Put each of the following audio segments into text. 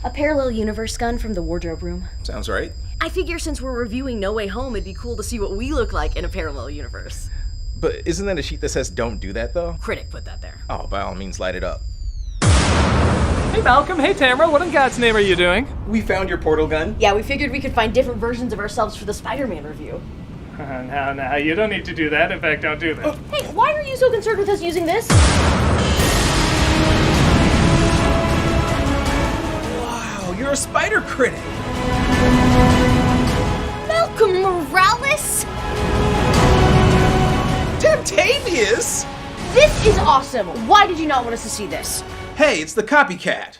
A parallel universe gun from the wardrobe room. Sounds right. I figure since we're reviewing No Way Home, it'd be cool to see what we look like in a parallel universe. But isn't that a sheet that says don't do that, though? Critic put that there. Oh, by all means, light it up. Hey Malcolm, hey Tamara, what in God's name are you doing? We found your portal gun. Yeah, we figured we could find different versions of ourselves for the Spider-Man review. No, you don't need to do that. In fact, don't do that. Hey, why are you so concerned with us using this? Wow, you're a spider critic. Malcolm Morales? Temptavious? This is awesome! Why did you not want us to see this? Hey, it's the copycat.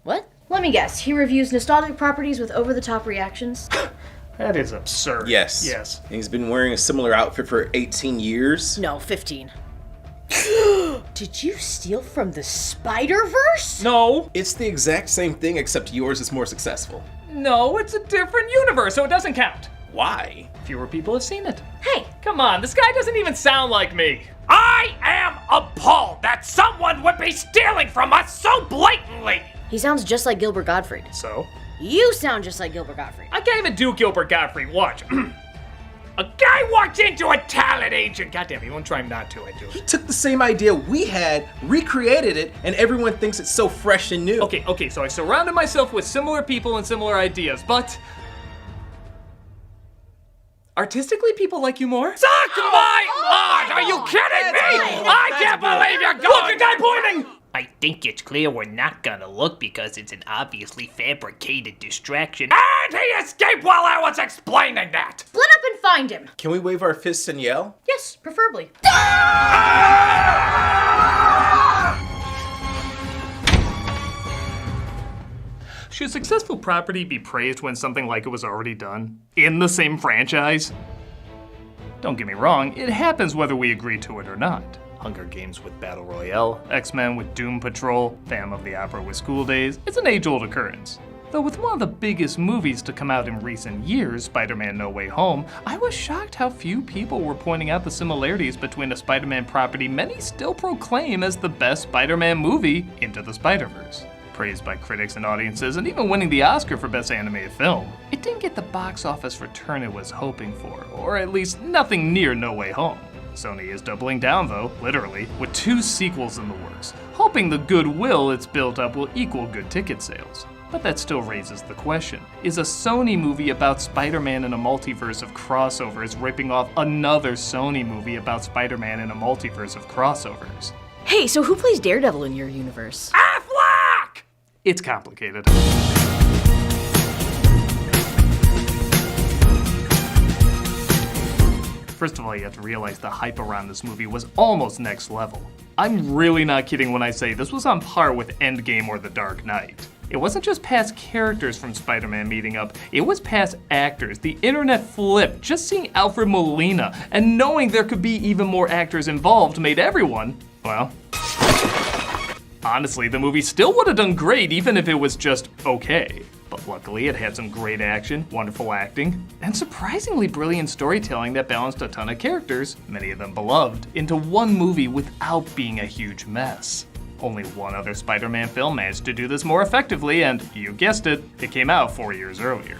What? Let me guess. He reviews nostalgic properties with over-the-top reactions? That is absurd. Yes. Yes. He's been wearing a similar outfit for 18 years. No, 15. Did you steal from the Spider-Verse? No, It's the exact same thing, except yours is more successful. no, it's a different universe, so it doesn't count. Why? Fewer people have seen it. Hey, Come on, this guy doesn't even sound like me. I am appalled that someone would be stealing from us so blatantly! he sounds just like Gilbert Gottfried. So? You sound just like Gilbert Gottfried. I can't even do Gilbert Gottfried, watch. A guy walks into a talent agent. Goddamn, he won't try not to, I do. He took the same idea we had, recreated it, and everyone thinks it's so fresh and new. Okay, so I surrounded myself with similar people and similar ideas, but... artistically, people like you more? Suck my heart! Are you kidding me? I can't believe you're going. Look, a guy pointing! I think it's clear we're not gonna look because it's an obviously fabricated distraction. And he escaped while I was explaining that. Split up and find him. Can we wave our fists and yell? Yes, preferably. Should successful property be praised when something like it was already done? In the same franchise? Don't get me wrong, it happens whether we agree to it or not. Hunger Games with Battle Royale, X-Men with Doom Patrol, Phantom of the Opera with School Days, it's an age-old occurrence. Though with one of the biggest movies to come out in recent years, Spider-Man No Way Home, I was shocked how few people were pointing out the similarities between a Spider-Man property many still proclaim as the best Spider-Man movie, Into the Spider-Verse. Praised by critics and audiences, and even winning the Oscar for Best Animated Film, it didn't get the box office return it was hoping for, or at least nothing near No Way Home. Sony is doubling down though, literally, with 2 sequels in the works, hoping the goodwill it's built up will equal good ticket sales. But that still raises the question, is a Sony movie about Spider-Man in a multiverse of crossovers ripping off another Sony movie about Spider-Man in a multiverse of crossovers? Hey, so who plays Daredevil in your universe? Affleck! It's complicated. First of all, you have to realize the hype around this movie was almost next level. I'm really not kidding when I say this was on par with Endgame or The Dark Knight. It wasn't just past characters from Spider-Man meeting up, it was past actors. The internet flipped. Just seeing Alfred Molina and knowing there could be even more actors involved made everyone, well, honestly, the movie still would have done great even if it was just okay. But luckily, it had some great action, wonderful acting, and surprisingly brilliant storytelling that balanced a ton of characters, many of them beloved, into one movie without being a huge mess. Only one other Spider-Man film managed to do this more effectively, and you guessed it, it came out 4 years earlier.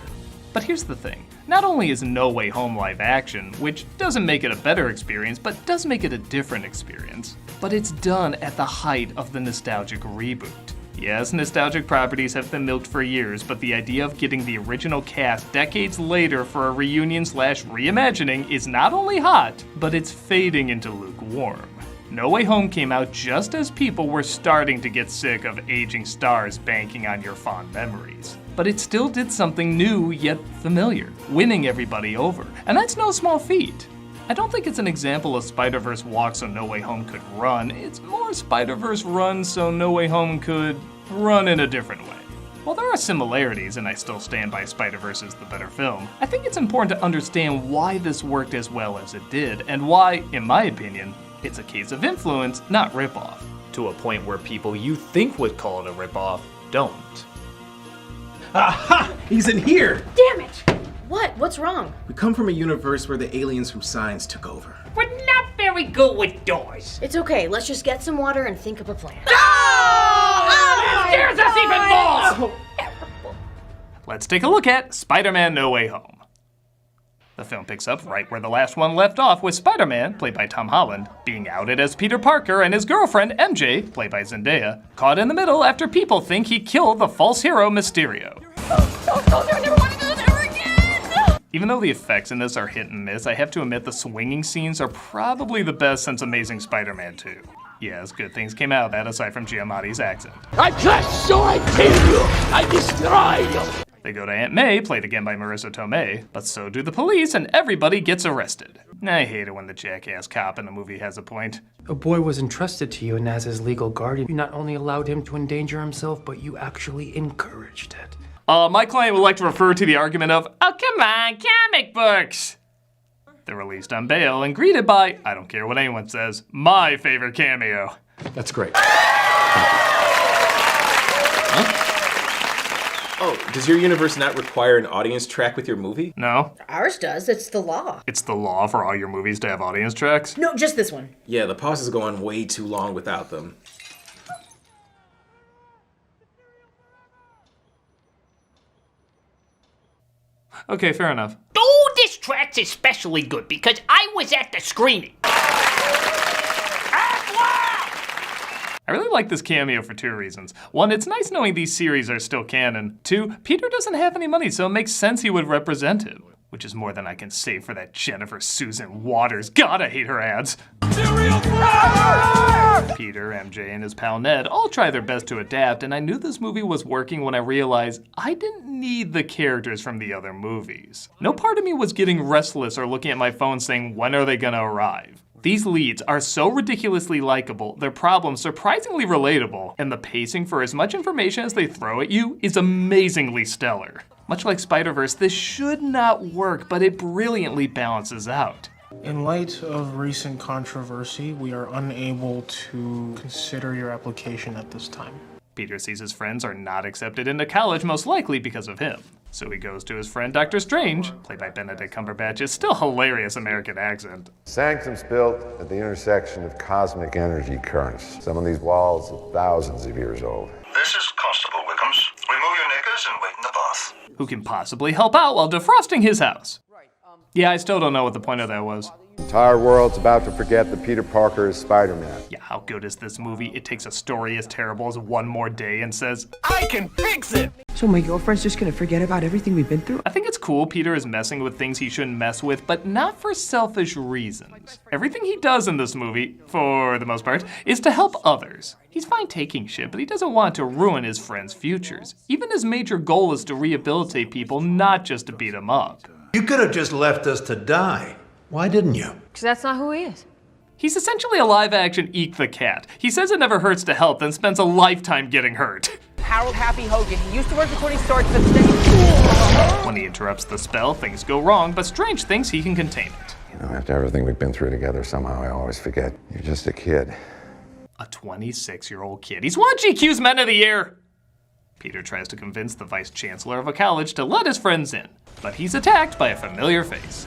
But here's the thing. Not only is No Way Home live action, which doesn't make it a better experience, but does make it a different experience, but it's done at the height of the nostalgic reboot. Yes, nostalgic properties have been milked for years, but the idea of getting the original cast decades later for a reunion/reimagining is not only hot, but it's fading into lukewarm. No Way Home came out just as people were starting to get sick of aging stars banking on your fond memories. But it still did something new yet familiar, winning everybody over, and that's no small feat. I don't think it's an example of Spider-Verse walk so No Way Home could run, it's more Spider-Verse run so No Way Home could run in a different way. While there are similarities, and I still stand by Spider-Verse as the better film, I think it's important to understand why this worked as well as it did, and why, in my opinion, it's a case of influence, not ripoff. To a point where people you think would call it a ripoff don't. Aha! He's in here! Damn it! What? What's wrong? We come from a universe where the aliens from Signs took over. We're not very good with doors. It's okay, let's just get some water and think of a plan. It scares us even more! Let's take a look at Spider-Man No Way Home. The film picks up right where the last one left off, with Spider-Man, played by Tom Holland, being outed as Peter Parker and his girlfriend, MJ, played by Zendaya, caught in the middle after people think he killed the false hero Mysterio. I never want to do this ever again! Even though the effects in this are hit and miss, I have to admit the swinging scenes are probably the best since Amazing Spider-Man 2. Yes, good things came out of that aside from Giamatti's accent. I crush, so I kill you. I destroy you. They go to Aunt May, played again by Marissa Tomei, but so do the police and everybody gets arrested. I hate it when the jackass cop in the movie has a point. A boy was entrusted to you, and as his legal guardian, you not only allowed him to endanger himself, but you actually encouraged it. My client would like to refer to the argument of, oh come on, comic books! They're released on bail and greeted by, I don't care what anyone says, my favorite cameo. That's great. Oh, does your universe not require an audience track with your movie? No, Ours does. It's the law. it's the law for all your movies to have audience tracks. No, just this one. Yeah, the pauses go on way too long without them. Okay, fair enough. Oh, this track's especially good because I was at the screening. I really like this cameo for two reasons. One, it's nice knowing these series are still canon. Two, Peter doesn't have any money, so it makes sense he would represent him. Which is more than I can say for that Jennifer Susan Waters. God, I hate her ads. Peter, MJ, and his pal Ned all try their best to adapt, and I knew this movie was working when I realized I didn't need the characters from the other movies. No part of me was getting restless or looking at my phone saying, when are they gonna arrive? These leads are so ridiculously likable, their problems surprisingly relatable, and the pacing for as much information as they throw at you is amazingly stellar. Much like Spider-Verse, this should not work, but it brilliantly balances out. In light of recent controversy, we are unable to consider your application at this time. Peter sees his friends are not accepted into college, most likely because of him. So he goes to his friend Dr. Strange, played by Benedict Cumberbatch's still hilarious American accent. Sanctum's built at the intersection of cosmic energy currents. Some of these walls are thousands of years old. This is Constable Wickham's. Remove your knickers and wait in the bath. Who can possibly help out while defrosting his house. Yeah, I still don't know what the point of that was. The entire world's about to forget that Peter Parker is Spider-Man. Yeah, how good is this movie? It takes a story as terrible as One More Day and says, I can fix it. So my girlfriend's just gonna forget about everything we've been through? I think it's cool Peter is messing with things he shouldn't mess with, but not for selfish reasons. Everything he does in this movie, for the most part, is to help others. He's fine taking shit, but he doesn't want to ruin his friends' futures. Even his major goal is to rehabilitate people, not just to beat them up. You could have just left us to die. Why didn't you? Because that's not who he is. He's essentially a live-action Eek the Cat. He says it never hurts to help, then spends a lifetime getting hurt. Harold Happy Hogan. He used to work for Tony Stark, but today... When he interrupts the spell, things go wrong, but Strange thinks he can contain it. You know, after everything we've been through together, somehow I always forget you're just a kid. A 26-year-old kid. He's won GQ's Men of the Year! Peter tries to convince the vice chancellor of a college to let his friends in, but he's attacked by a familiar face.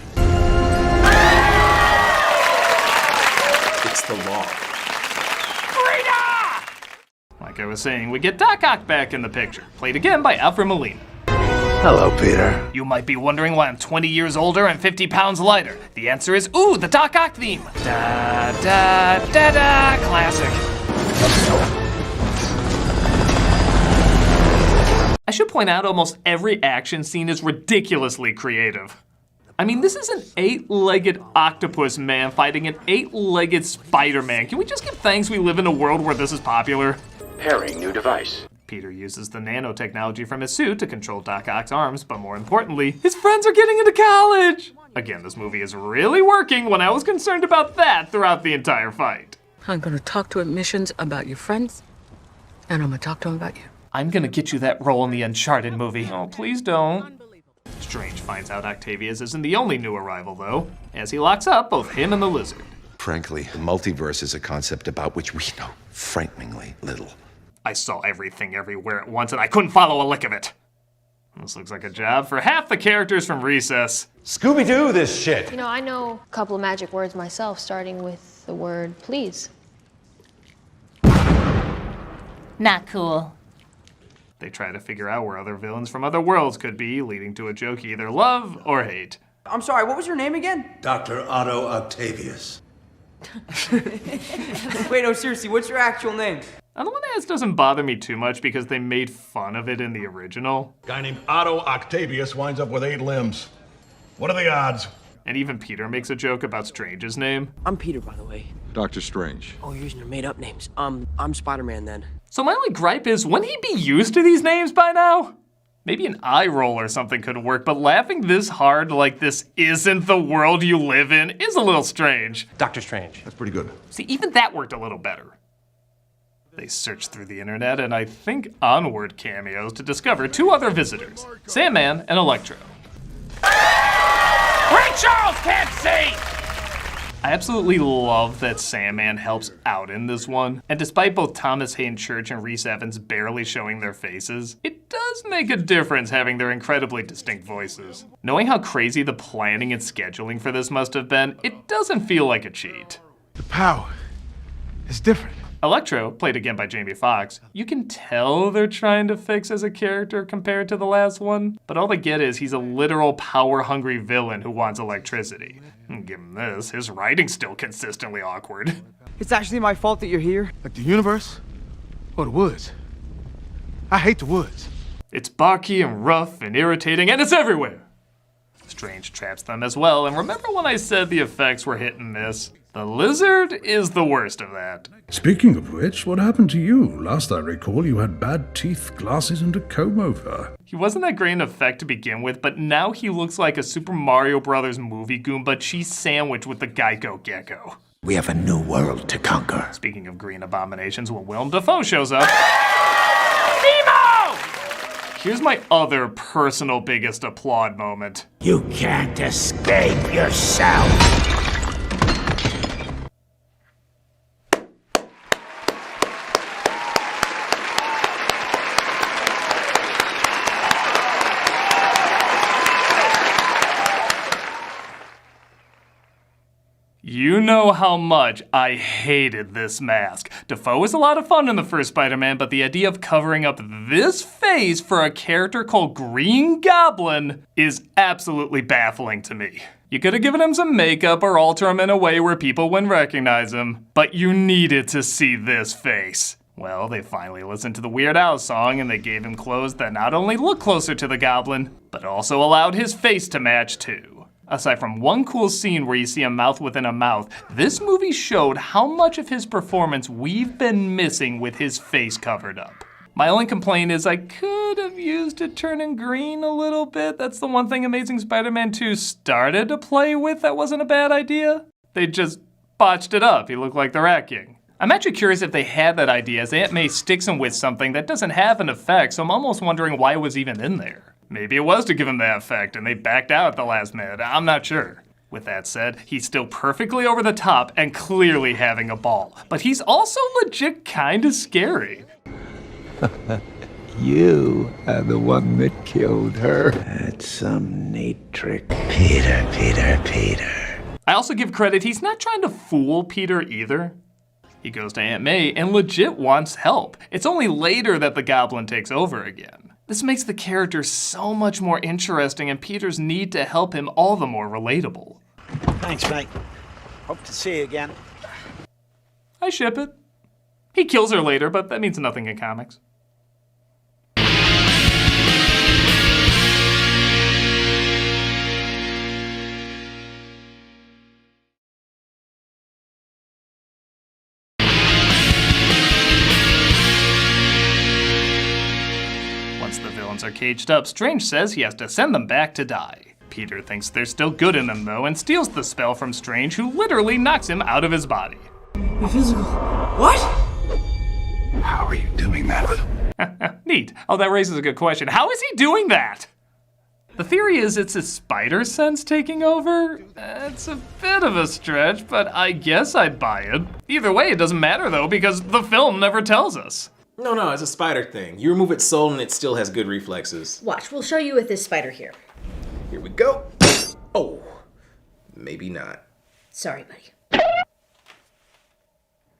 It's the law. Like I was saying, we get Doc Ock back in the picture, played again by Alfred Molina. Hello, Peter. You might be wondering why I'm 20 years older and 50 pounds lighter. The answer is, ooh, the Doc Ock theme. Da da da da, classic. I should point out almost every action scene is ridiculously creative. I mean, this is an 8-legged octopus man fighting an 8-legged Spider-Man. Can we just give thanks we live in a world where this is popular? Pairing new device. Peter uses the nanotechnology from his suit to control Doc Ock's arms, but more importantly, his friends are getting into college! Again, this movie is really working when I was concerned about that throughout the entire fight. I'm gonna talk to admissions about your friends, and I'm gonna talk to them about you. I'm gonna get you that role in the Uncharted movie. Oh, please don't. Strange finds out Octavius isn't the only new arrival, though, as he locks up both him and the lizard. Frankly, the multiverse is a concept about which we know frighteningly little. I saw everything everywhere at once, and I couldn't follow a lick of it. This looks like a job for half the characters from Recess. Scooby-Doo this shit! You know, I know a couple of magic words myself, starting with the word please. Not cool. They try to figure out where other villains from other worlds could be, leading to a joke you either love or hate. I'm sorry, what was your name again? Dr. Otto Octavius. Wait, no, seriously, what's your actual name? On the one hand, this doesn't bother me too much because they made fun of it in the original. Guy named Otto Octavius winds up with 8 limbs. What are the odds? And even Peter makes a joke about Strange's name. I'm Peter, by the way. Dr. Strange. Oh, you're using your made-up names. I'm Spider-Man, then. So my only gripe is, wouldn't he be used to these names by now? Maybe an eye roll or something could work, but laughing this hard like this isn't the world you live in is a little strange. Dr. Strange. That's pretty good. See, even that worked a little better. They search through the internet and I think Onward cameos to discover 2 other visitors, Sandman and Electro. Ray Charles can't see! I absolutely love that Sandman helps out in this one, and despite both Thomas Hayden Church and Rhys Evans barely showing their faces, it does make a difference having their incredibly distinct voices. Knowing how crazy the planning and scheduling for this must have been, it doesn't feel like a cheat. The power is different. Electro, played again by Jamie Foxx, you can tell they're trying to fix as a character compared to the last one, but all they get is he's a literal power-hungry villain who wants electricity. And given this, his writing's still consistently awkward. It's actually my fault that you're here. Like the universe? Or the woods? I hate the woods. It's barky and rough and irritating, and it's everywhere! Strange traps them as well, and remember when I said the effects were hit and miss? The lizard is the worst of that. Speaking of which, what happened to you? Last I recall, you had bad teeth, glasses, and a comb-over. He wasn't that great an effect to begin with, but now he looks like a Super Mario Brothers movie Goomba cheese sandwich with the Geico gecko. We have a new world to conquer. Speaking of green abominations, when Willem Dafoe shows up... Nemo! Here's my other personal biggest applaud moment. You can't escape yourself. You know how much I hated this mask. Dafoe was a lot of fun in the first Spider-Man, but the idea of covering up this face for a character called Green Goblin is absolutely baffling to me. You could have given him some makeup or alter him in a way where people wouldn't recognize him, but you needed to see this face. Well, they finally listened to the Weird Al song and they gave him clothes that not only look closer to the Goblin, but also allowed his face to match too. Aside from one cool scene where you see a mouth within a mouth, this movie showed how much of his performance we've been missing with his face covered up. My only complaint is I could have used it turning green a little bit. That's the one thing Amazing Spider-Man 2 started to play with that wasn't a bad idea. They just botched it up. He looked like the Rat King. I'm actually curious if they had that idea, as Aunt May sticks him with something that doesn't have an effect, so I'm almost wondering why it was even in there. Maybe it was to give him that effect and they backed out at the last minute, I'm not sure. With that said, he's still perfectly over the top and clearly having a ball. But he's also legit kinda scary. You are the one that killed her. That's some neat trick. Peter. I also give credit, he's not trying to fool Peter either. He goes to Aunt May and legit wants help. It's only later that the Goblin takes over again. This makes the character so much more interesting and Peter's need to help him all the more relatable. Thanks, mate. Hope to see you again. I ship it. He kills her later, but that means nothing in comics. Are caged up, Strange says he has to send them back to die. Peter thinks they're still good in them though and steals the spell from Strange, who literally knocks him out of his body. The physical. What? How are you doing that? Neat. Oh, that raises a good question. How is he doing that? The theory is it's his spider sense taking over. It's a bit of a stretch, but I guess I'd buy it. Either way, it doesn't matter though, because the film never tells us. No, it's a spider thing. You remove its soul and it still has good reflexes. Watch, we'll show you with this spider here. Here we go. Oh, maybe not. Sorry, buddy.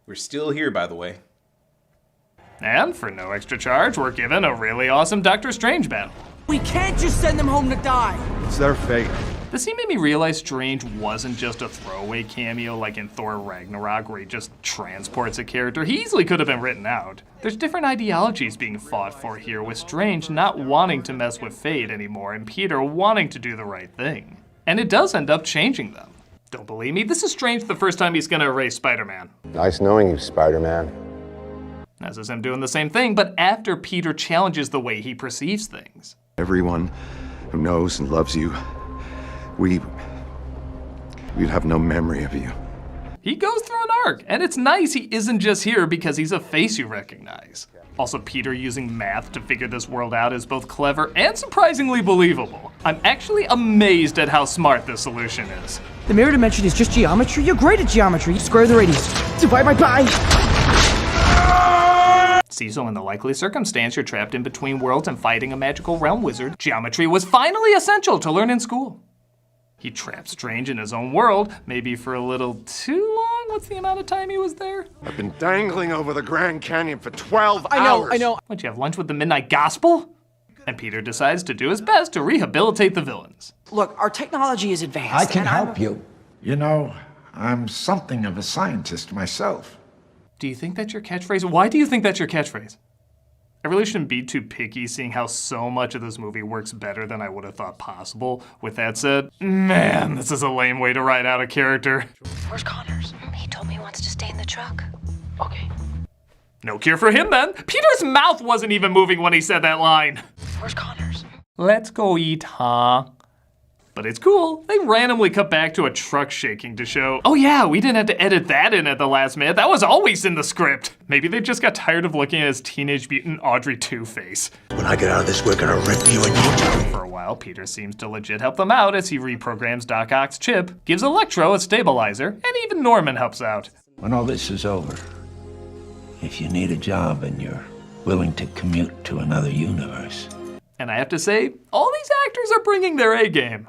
We're still here, by the way. And for no extra charge, we're given a really awesome Doctor Strange battle. We can't just send them home to die. It's their fate. This scene made me realize Strange wasn't just a throwaway cameo like in Thor Ragnarok where he just transports a character. He easily could have been written out. There's different ideologies being fought for here, with Strange not wanting to mess with fate anymore and Peter wanting to do the right thing. And it does end up changing them. Don't believe me? This is Strange the first time he's gonna erase Spider-Man. Nice knowing you, Spider-Man. This is him doing the same thing, but after Peter challenges the way he perceives things. Everyone who knows and loves you, we'd have no memory of you. He goes through an arc, and it's nice he isn't just here because he's a face you recognize. Also, Peter using math to figure this world out is both clever and surprisingly believable. I'm actually amazed at how smart this solution is. The mirror dimension is just geometry. You're great at geometry. Square the radius. Divide by pi. See, so in the likely circumstance you're trapped in between worlds and fighting a magical realm wizard, geometry was finally essential to learn in school. He traps Strange in his own world, maybe for a little too long. What's the amount of time he was there? I've been dangling over the Grand Canyon for 12 hours. I know. What'd you have lunch with the Midnight Gospel? And Peter decides to do his best to rehabilitate the villains. Look, our technology is advanced. I can help you. You know, I'm something of a scientist myself. Do you think that's your catchphrase? Why do you think that's your catchphrase? I really shouldn't be too picky, seeing how so much of this movie works better than I would have thought possible. With that said, man, this is a lame way to write out a character. Where's Connors? He told me he wants to stay in the truck. Okay. No cure for him then. Peter's mouth wasn't even moving when he said that line. Where's Connors? Let's go eat, huh? But it's cool. They randomly cut back to a truck shaking to show, oh yeah, we didn't have to edit that in at the last minute. That was always in the script. Maybe they just got tired of looking at his Teenage Mutant Audrey 2 face. When I get out of this, we're gonna rip you a new town. For a while, Peter seems to legit help them out as he reprograms Doc Ock's chip, gives Electro a stabilizer, and even Norman helps out. When all this is over, if you need a job and you're willing to commute to another universe. And I have to say, all these actors are bringing their A game.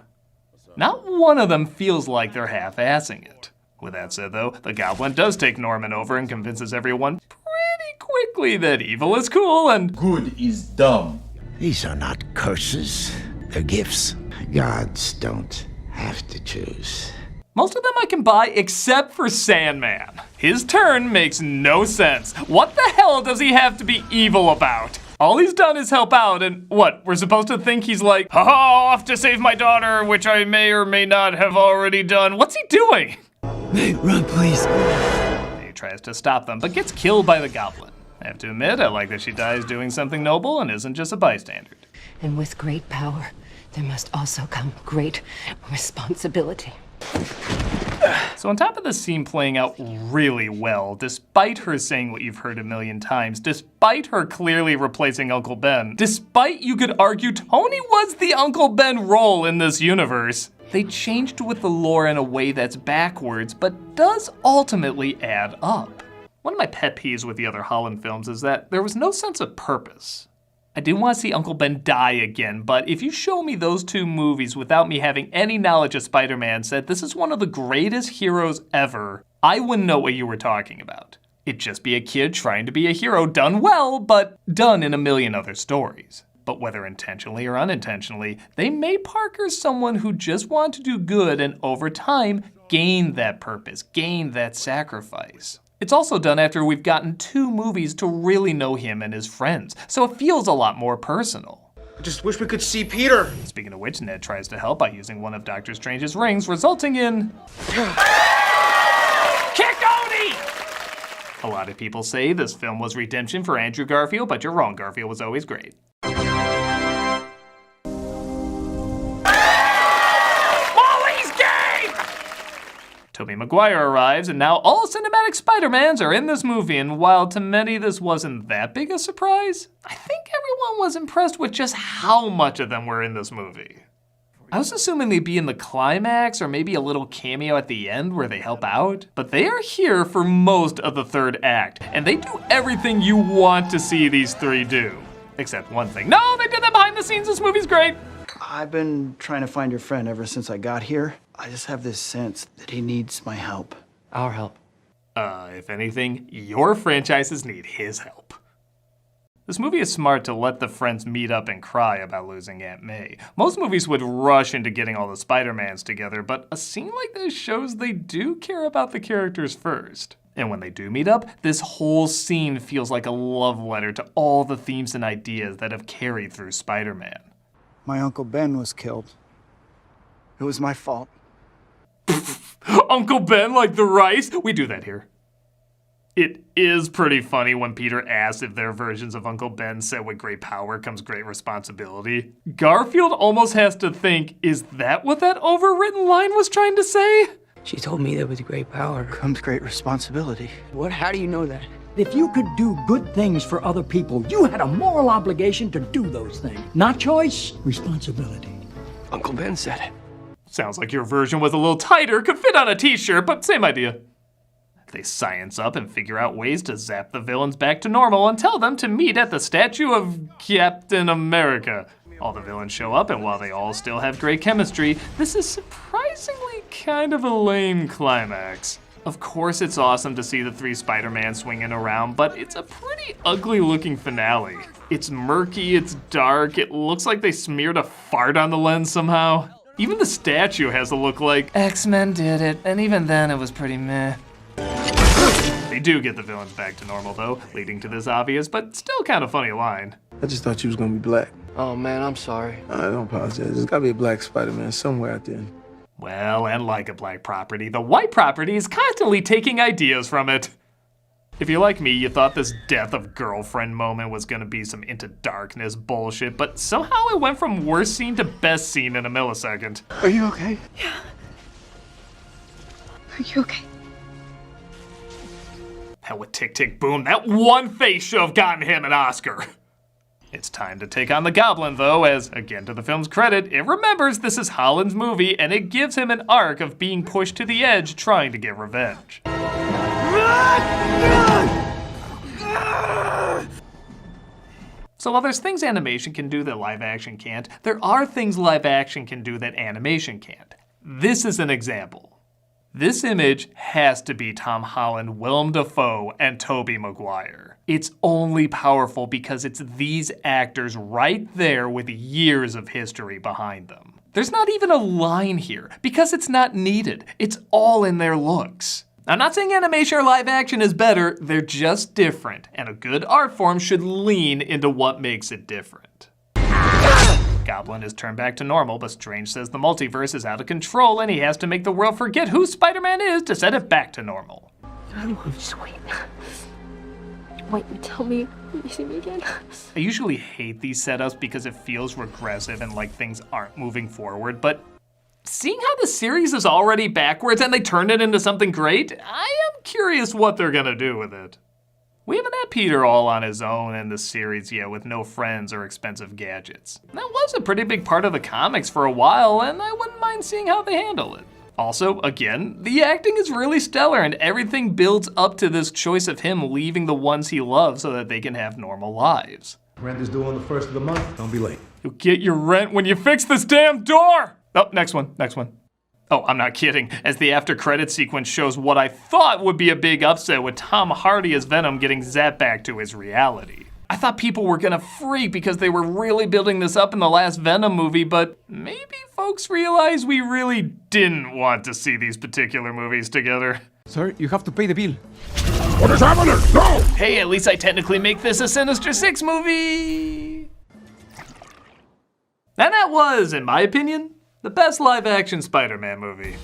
Not one of them feels like they're half-assing it. With that said though, the Goblin does take Norman over and convinces everyone pretty quickly that evil is cool and Good is dumb. These are not curses, they're gifts. Gods don't have to choose. most of them I can buy except for Sandman. His turn makes no sense. What the hell does he have to be evil about? All he's done is help out, and what, we're supposed to think he's like, ha-ha, off to save my daughter, which I may or may not have already done. What's he doing? Hey, run, please. He tries to stop them, but gets killed by the Goblin. I have to admit, I like that she dies doing something noble and isn't just a bystander. And with great power, there must also come great responsibility. So on top of the scene playing out really well, despite her saying what you've heard a million times, despite her clearly replacing Uncle Ben, despite you could argue Tony was the Uncle Ben role in this universe, they changed with the lore in a way that's backwards, but does ultimately add up. One of my pet peeves with the other Holland films is that there was no sense of purpose. I didn't want to see Uncle Ben die again, but if you show me those two movies without me having any knowledge of Spider-Man said this is one of the greatest heroes ever, I wouldn't know what you were talking about. It'd just be a kid trying to be a hero done well, but done in a million other stories. But whether intentionally or unintentionally, they made Parker someone who just wanted to do good and over time gained that purpose, gained that sacrifice. It's also done after we've gotten 2 movies to really know him and his friends, so it feels a lot more personal. I just wish we could see Peter. Speaking of which, Ned tries to help by using one of Doctor Strange's rings, resulting in... Kick-Oni! A lot of people say this film was redemption for Andrew Garfield, but you're wrong, Garfield was always great. Tobey Maguire arrives, and now all cinematic Spider-Mans are in this movie, and while to many this wasn't that big a surprise, I think everyone was impressed with just how much of them were in this movie. I was assuming they'd be in the climax, or maybe a little cameo at the end where they help out, but they are here for most of the 3rd act, and they do everything you want to see these 3 do. Except one thing. No, they did that behind the scenes, this movie's great! I've been trying to find your friend ever since I got here. I just have this sense that he needs my help. Our help. If anything, your franchises need his help. This movie is smart to let the friends meet up and cry about losing Aunt May. Most movies would rush into getting all the Spider-Mans together, but a scene like this shows they do care about the characters first. And when they do meet up, this whole scene feels like a love letter to all the themes and ideas that have carried through Spider-Man. My Uncle Ben was killed. It was my fault. Uncle Ben like the rice? We do that here. It is pretty funny when Peter asks if their versions of Uncle Ben said with great power comes great responsibility. Garfield almost has to think, is that what that overwritten line was trying to say? She told me that with great power comes great responsibility. What? How do you know that? If you could do good things for other people, you had a moral obligation to do those things. Not choice, responsibility. Uncle Ben said it. Sounds like your version was a little tighter, could fit on a t-shirt, but same idea. They science up and figure out ways to zap the villains back to normal and tell them to meet at the statue of Captain America. All the villains show up, and while they all still have great chemistry, this is surprisingly kind of a lame climax. Of course it's awesome to see the three Spider-Man swinging around, but it's a pretty ugly looking finale. It's murky, it's dark, it looks like they smeared a fart on the lens somehow. Even the statue has a look like X-Men did it, and even then it was pretty meh. They do get the villains back to normal though, leading to this obvious but still kind of funny line. I just thought you was gonna be black. Oh man, I'm sorry. I don't apologize. There's gotta be a black Spider-Man somewhere out there. Well, and like a black property, the white property is constantly taking ideas from it. If you're like me, you thought this death of girlfriend moment was gonna be some into darkness bullshit, but somehow it went from worst scene to best scene in a millisecond. Are you okay? Yeah. Are you okay? Hell with Tick Tick Boom, that one face should have gotten him an Oscar. It's time to take on the Goblin though, as, again to the film's credit, it remembers this is Holland's movie and it gives him an arc of being pushed to the edge trying to get revenge. So while there's things animation can do that live action can't, there are things live action can do that animation can't. This is an example. This image has to be Tom Holland, Willem Dafoe, and Tobey Maguire. It's only powerful because it's these actors right there with years of history behind them. There's not even a line here because it's not needed. It's all in their looks. I'm not saying animation or live action is better, they're just different, and a good art form should lean into what makes it different. Goblin is turned back to normal, but Strange says the multiverse is out of control and he has to make the world forget who Spider-Man is to set it back to normal. I want to wait. Wait, tell me when you see me again. I usually hate these setups because it feels regressive and like things aren't moving forward, but seeing how the series is already backwards and they turned it into something great, I am curious what they're gonna do with it. We haven't had Peter all on his own in the series yet with no friends or expensive gadgets. That was a pretty big part of the comics for a while, and I wouldn't mind seeing how they handle it. Also, again, the acting is really stellar and everything builds up to this choice of him leaving the ones he loves so that they can have normal lives. Rent is due on the 1st of the month. Don't be late. You'll get your rent when you fix this damn door! Oh, next one. Oh, I'm not kidding, as the after credits sequence shows what I thought would be a big upset with Tom Hardy as Venom getting zapped back to his reality. I thought people were gonna freak because they were really building this up in the last Venom movie, but maybe folks realize we really didn't want to see these particular movies together. Sir, you have to pay the bill. What is happening? No! Hey, at least I technically make this a Sinister Six movie! And that was, in my opinion, the best live-action Spider-Man movie.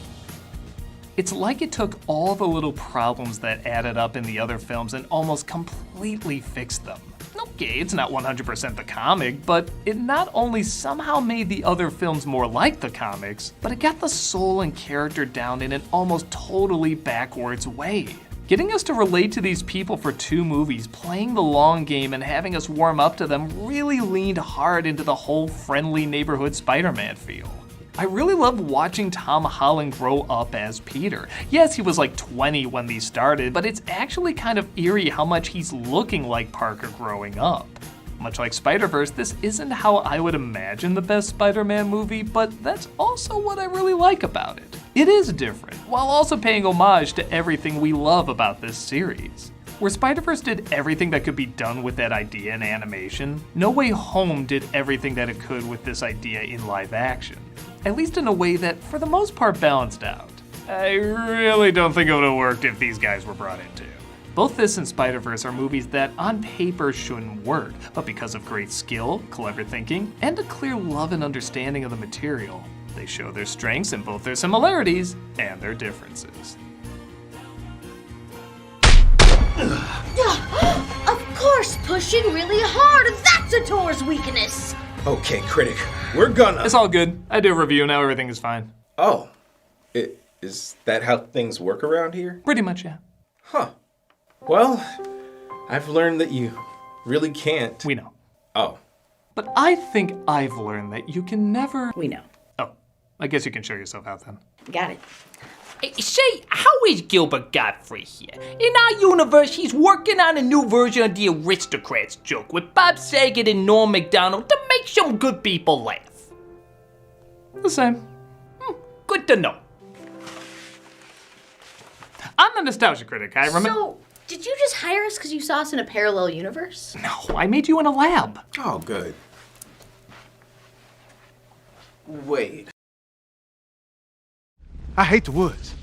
It's like it took all the little problems that added up in the other films and almost completely fixed them. Okay, it's not 100% the comic, but it not only somehow made the other films more like the comics, but it got the soul and character down in an almost totally backwards way. Getting us to relate to these people for 2 movies, playing the long game and having us warm up to them really leaned hard into the whole friendly neighborhood Spider-Man feel. I really love watching Tom Holland grow up as Peter. Yes, he was like 20 when these started, but it's actually kind of eerie how much he's looking like Parker growing up. Much like Spider-Verse, this isn't how I would imagine the best Spider-Man movie, but that's also what I really like about it. It is different, while also paying homage to everything we love about this series. Where Spider-Verse did everything that could be done with that idea in animation, No Way Home did everything that it could with this idea in live action. At least in a way that, for the most part, balanced out. I really don't think it would have worked if these guys were brought in too. Both this and Spider-Verse are movies that on paper shouldn't work, but because of great skill, clever thinking, and a clear love and understanding of the material, they show their strengths in both their similarities and their differences. Of course, pushing really hard, that's a door's weakness. Okay, critic, we're gonna... It's all good. I did a review, now everything is fine. Oh, is that how things work around here? Pretty much, yeah. Huh. Well, I've learned that you really can't... We know. Oh. But I think I've learned that you can never... We know. Oh, I guess you can show yourself out then. Got it. Say, how is Gilbert Godfrey here? In our universe, he's working on a new version of the Aristocrats joke with Bob Saget and Norm Macdonald to make some good people laugh. The same. Good to know. I'm the nostalgia critic. I remember. So, did you just hire us because you saw us in a parallel universe? No, I made you in a lab. Oh, good. Wait. I hate the woods.